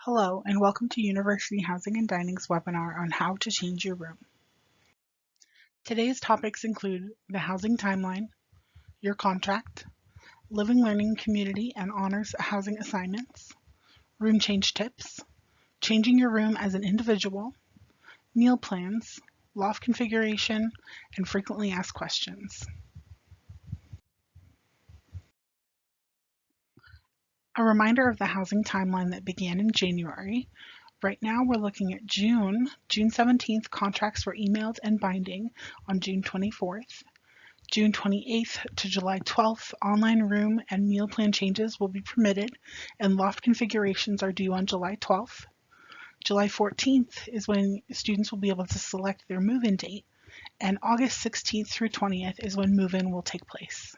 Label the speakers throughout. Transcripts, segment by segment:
Speaker 1: Hello, and welcome to University Housing and Dining's webinar on how to change your room. Today's topics include the housing timeline, your contract, living learning community and honors housing assignments, room change tips, changing your room as an individual, meal plans, loft configuration, and frequently asked questions. A reminder of the housing timeline that began in January. Right now we're looking at June 17th, contracts were emailed and binding on June 24th. June 28th to July 12th, online room and meal plan changes will be permitted and loft configurations are due on July 12th. July 14th is when students will be able to select their move-in date, and August 16th through 20th is when move-in will take place.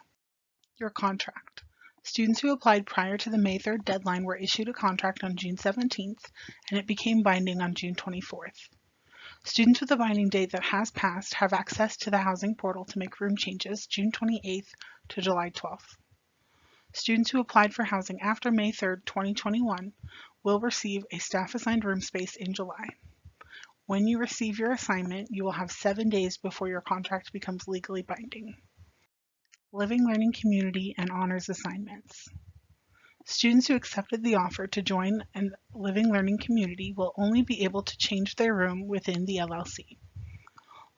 Speaker 1: Your contract. Students who applied prior to the May 3rd deadline were issued a contract on June 17th, and it became binding on June 24th. Students with a binding date that has passed have access to the housing portal to make room changes June 28th to July 12th. Students who applied for housing after May 3rd, 2021 will receive a staff-assigned room space in July. When you receive your assignment, you will have 7 days before your contract becomes legally binding. Living Learning Community and Honors Assignments. Students who accepted the offer to join a Living Learning Community will only be able to change their room within the LLC.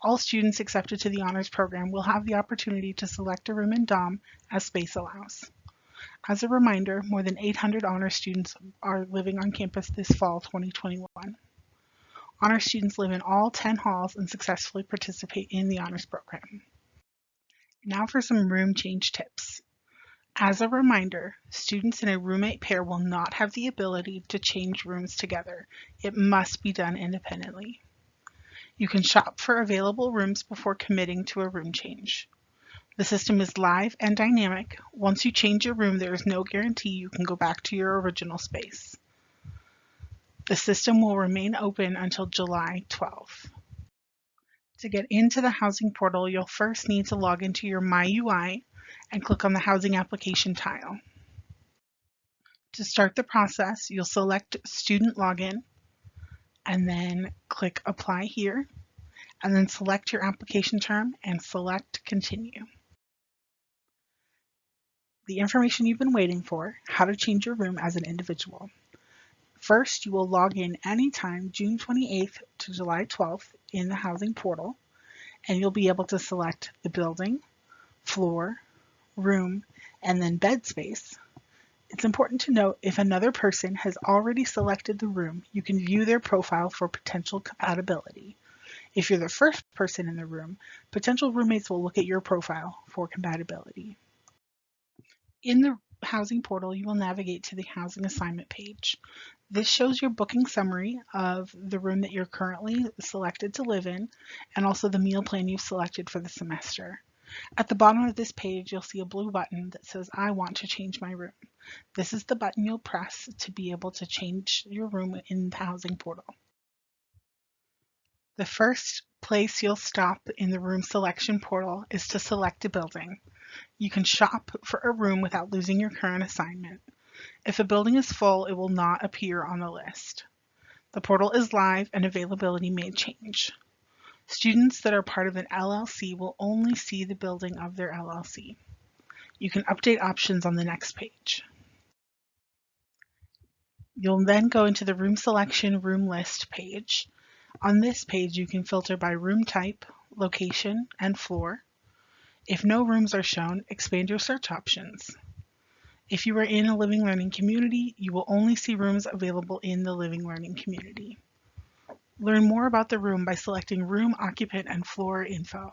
Speaker 1: All students accepted to the Honors Program will have the opportunity to select a room in DOM as space allows. As a reminder, more than 800 Honors students are living on campus this fall 2021. Honors students live in all 10 halls and successfully participate in the Honors Program. Now for some room change tips. As a reminder, students in a roommate pair will not have the ability to change rooms together. It must be done independently. You can shop for available rooms before committing to a room change. The system is live and dynamic. Once you change your room, there is no guarantee you can go back to your original space. The system will remain open until July 12th. To get into the housing portal, you'll first need to log into your MyUI and click on the housing application tile. To start the process, you'll select student login and then click apply here, and then select your application term and select continue. The information you've been waiting for, how to change your room as an individual. First, you will log in anytime June 28th to July 12th in the housing portal, and you'll be able to select the building, floor, room, and then bed space. It's important to note if another person has already selected the room, you can view their profile for potential compatibility. If you're the first person in the room, potential roommates will look at your profile for compatibility. In the housing portal, you will navigate to the housing assignment page. This shows your booking summary of the room that you're currently selected to live in, and also the meal plan you've selected for the semester. At the bottom of this page, you'll see a blue button that says, I want to change my room. This is the button you'll press to be able to change your room in the housing portal. The first place you'll stop in the room selection portal is to select a building. You can shop for a room without losing your current assignment. If a building is full, it will not appear on the list. The portal is live and availability may change. Students that are part of an LLC will only see the building of their LLC. You can update options on the next page. You'll then go into the room selection room list page. On this page, you can filter by room type, location, and floor. If no rooms are shown, expand your search options. If you are in a Living Learning community, you will only see rooms available in the Living Learning community. Learn more about the room by selecting Room, Occupant, and Floor info.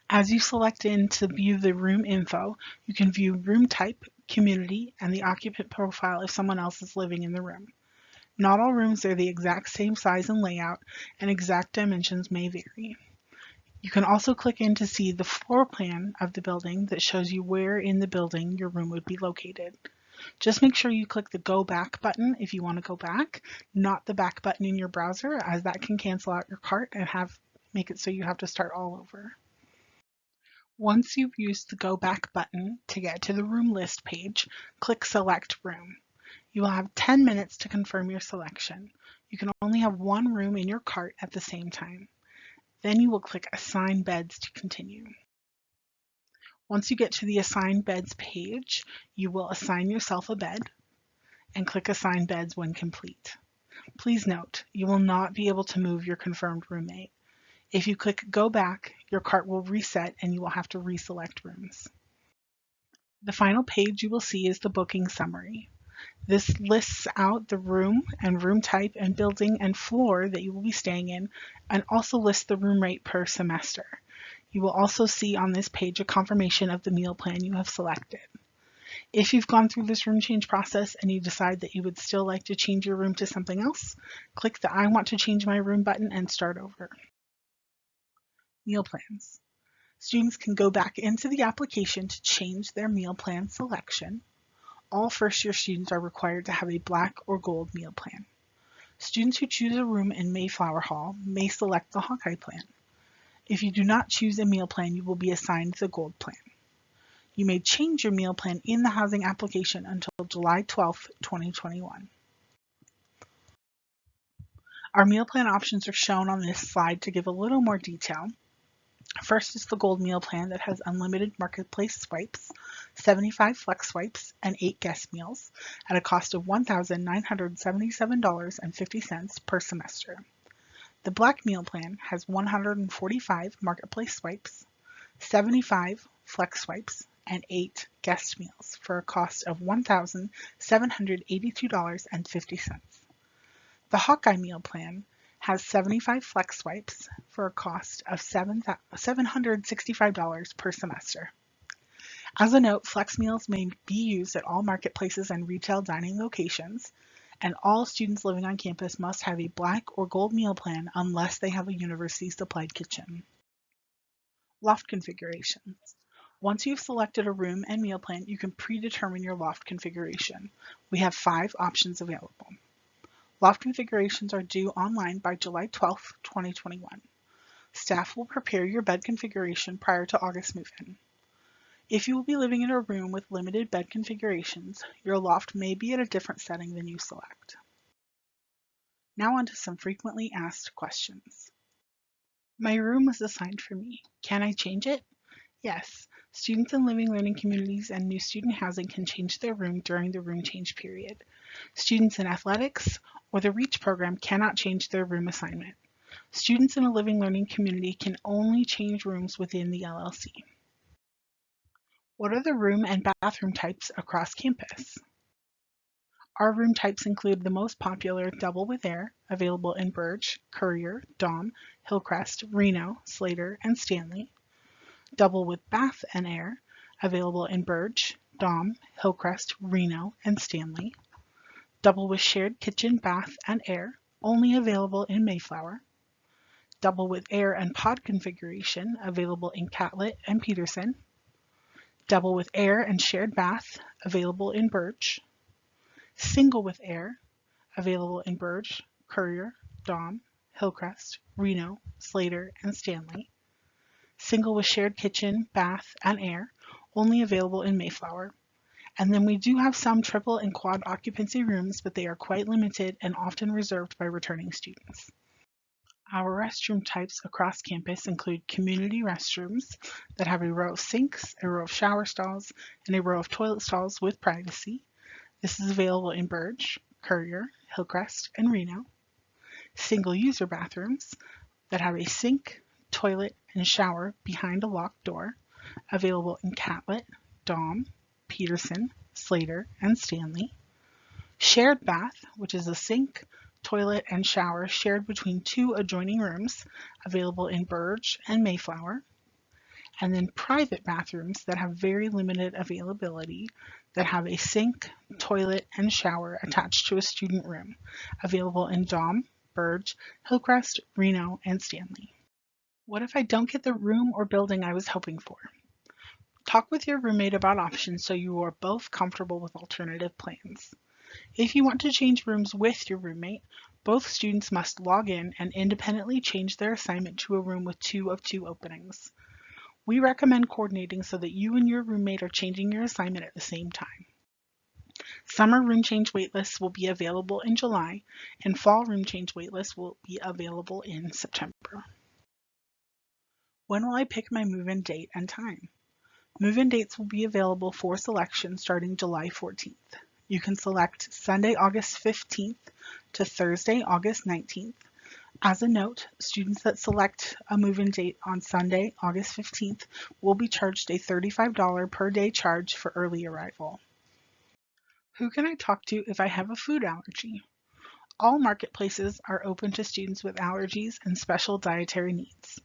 Speaker 1: As you select in to view the room info, you can view room type, community, and the occupant profile if someone else is living in the room. Not all rooms are the exact same size and layout, and exact dimensions may vary. You can also click in to see the floor plan of the building that shows you where in the building your room would be located. Just make sure you click the Go Back button if you want to go back, not the back button in your browser, as that can cancel out your cart and make it so you have to start all over. Once you've used the Go Back button to get to the room list page, click Select Room. You will have 10 minutes to confirm your selection. You can only have one room in your cart at the same time. Then you will click Assign Beds to continue. Once you get to the Assign Beds page, you will assign yourself a bed and click Assign Beds when complete. Please note, you will not be able to move your confirmed roommate. If you click Go Back, your cart will reset and you will have to reselect rooms. The final page you will see is the booking summary. This lists out the room and room type and building and floor that you will be staying in, and also lists the room rate per semester. You will also see on this page a confirmation of the meal plan you have selected. If you've gone through this room change process and you decide that you would still like to change your room to something else, click the I want to change my room button and start over. Meal plans. Students can go back into the application to change their meal plan selection. All first-year students are required to have a black or gold meal plan. Students who choose a room in Mayflower Hall may select the Hawkeye plan. If you do not choose a meal plan, you will be assigned the gold plan. You may change your meal plan in the housing application until July 12, 2021. Our meal plan options are shown on this slide to give a little more detail. First is the Gold Meal Plan that has unlimited Marketplace swipes, 75 flex swipes, and 8 guest meals at a cost of $1,977.50 per semester. The Black Meal Plan has 145 Marketplace swipes, 75 flex swipes, and 8 guest meals for a cost of $1,782.50. The Hawkeye Meal Plan has 75 flex swipes for a cost of $765 per semester. As a note, flex meals may be used at all marketplaces and retail dining locations, and all students living on campus must have a black or gold meal plan unless they have a university supplied kitchen. Loft configurations. Once you've selected a room and meal plan, you can predetermine your loft configuration. We have 5 options available. Loft configurations are due online by July 12, 2021. Staff will prepare your bed configuration prior to August move-in. If you will be living in a room with limited bed configurations, your loft may be at a different setting than you select. Now on to some frequently asked questions. My room was assigned for me. Can I change it? Yes. Students in living learning communities and new student housing can change their room during the room change period. Students in athletics or the REACH program cannot change their room assignment. Students in a living learning community can only change rooms within the LLC. What are the room and bathroom types across campus? Our room types include the most popular double with air, available in Burge, Courier, Daum, Hillcrest, Reno, Slater, and Stanley. Double with bath and air, available in Burge, Daum, Hillcrest, Reno, and Stanley. Double with shared kitchen, bath, and air, only available in Mayflower. Double with air and pod configuration, available in Catlett and Peterson. Double with air and shared bath, available in Burge. Single with air, available in Burge, Courier, Daum, Hillcrest, Reno, Slater, and Stanley. Single with shared kitchen, bath, and air, only available in Mayflower. And then we do have some triple and quad occupancy rooms, but they are quite limited and often reserved by returning students. Our restroom types across campus include community restrooms that have a row of sinks, a row of shower stalls, and a row of toilet stalls with privacy. This is available in Burge, Courier, Hillcrest, and Reno. Single-user bathrooms that have a sink, toilet, and shower behind a locked door, available in Catlett, Daum, Peterson, Slater, and Stanley. Shared bath, which is a sink, toilet, and shower shared between 2 adjoining rooms, available in Burge and Mayflower. And then private bathrooms that have very limited availability, that have a sink, toilet, and shower attached to a student room, available in Daum, Burge, Hillcrest, Reno, and Stanley. What if I don't get the room or building I was hoping for? Talk with your roommate about options so you are both comfortable with alternative plans. If you want to change rooms with your roommate, both students must log in and independently change their assignment to a room with 2 of 2 openings. We recommend coordinating so that you and your roommate are changing your assignment at the same time. Summer room change waitlists will be available in July, and fall room change waitlists will be available in September. When will I pick my move-in date and time? Move-in dates will be available for selection starting July 14th. You can select Sunday, August 15th to Thursday, August 19th. As a note, students that select a move-in date on Sunday, August 15th will be charged a $35 per day charge for early arrival. Who can I talk to if I have a food allergy? All marketplaces are open to students with allergies and special dietary needs.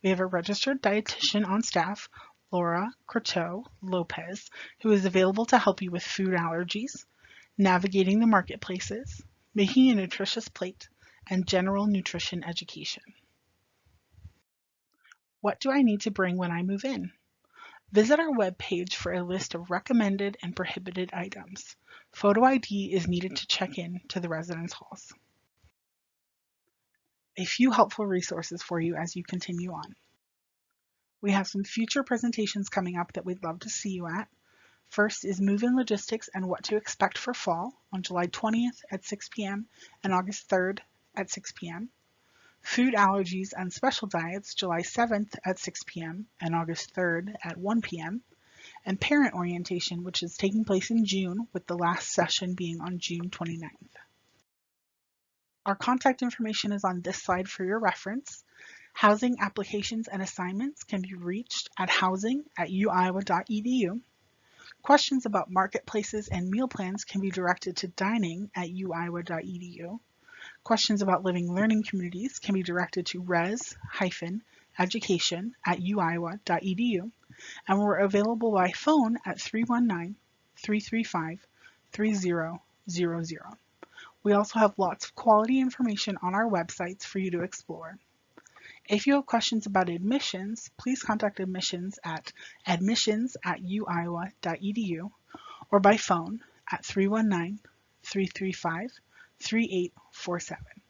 Speaker 1: We have a registered dietitian on staff, Laura Croteau Lopez, who is available to help you with food allergies, navigating the marketplaces, making a nutritious plate, and general nutrition education. What do I need to bring when I move in? Visit our webpage for a list of recommended and prohibited items. Photo ID is needed to check in to the residence halls. A few helpful resources for you as you continue on. We have some future presentations coming up that we'd love to see you at. First is Move-In Logistics and What to Expect for Fall on July 20th at 6 p.m. and August 3rd at 6 p.m. Food Allergies and Special Diets July 7th at 6 p.m. and August 3rd at 1 p.m. And Parent Orientation, which is taking place in June, with the last session being on June 29th. Our contact information is on this slide for your reference. Housing applications and assignments can be reached at housing@uiowa.edu. Questions about marketplaces and meal plans can be directed to dining@uiowa.edu. Questions about living learning communities can be directed to res-education@uiowa.edu. And we're available by phone at 319-335-3000. We also have lots of quality information on our websites for you to explore. If you have questions about admissions, please contact admissions at admissions@uiowa.edu or by phone at 319-335-3847.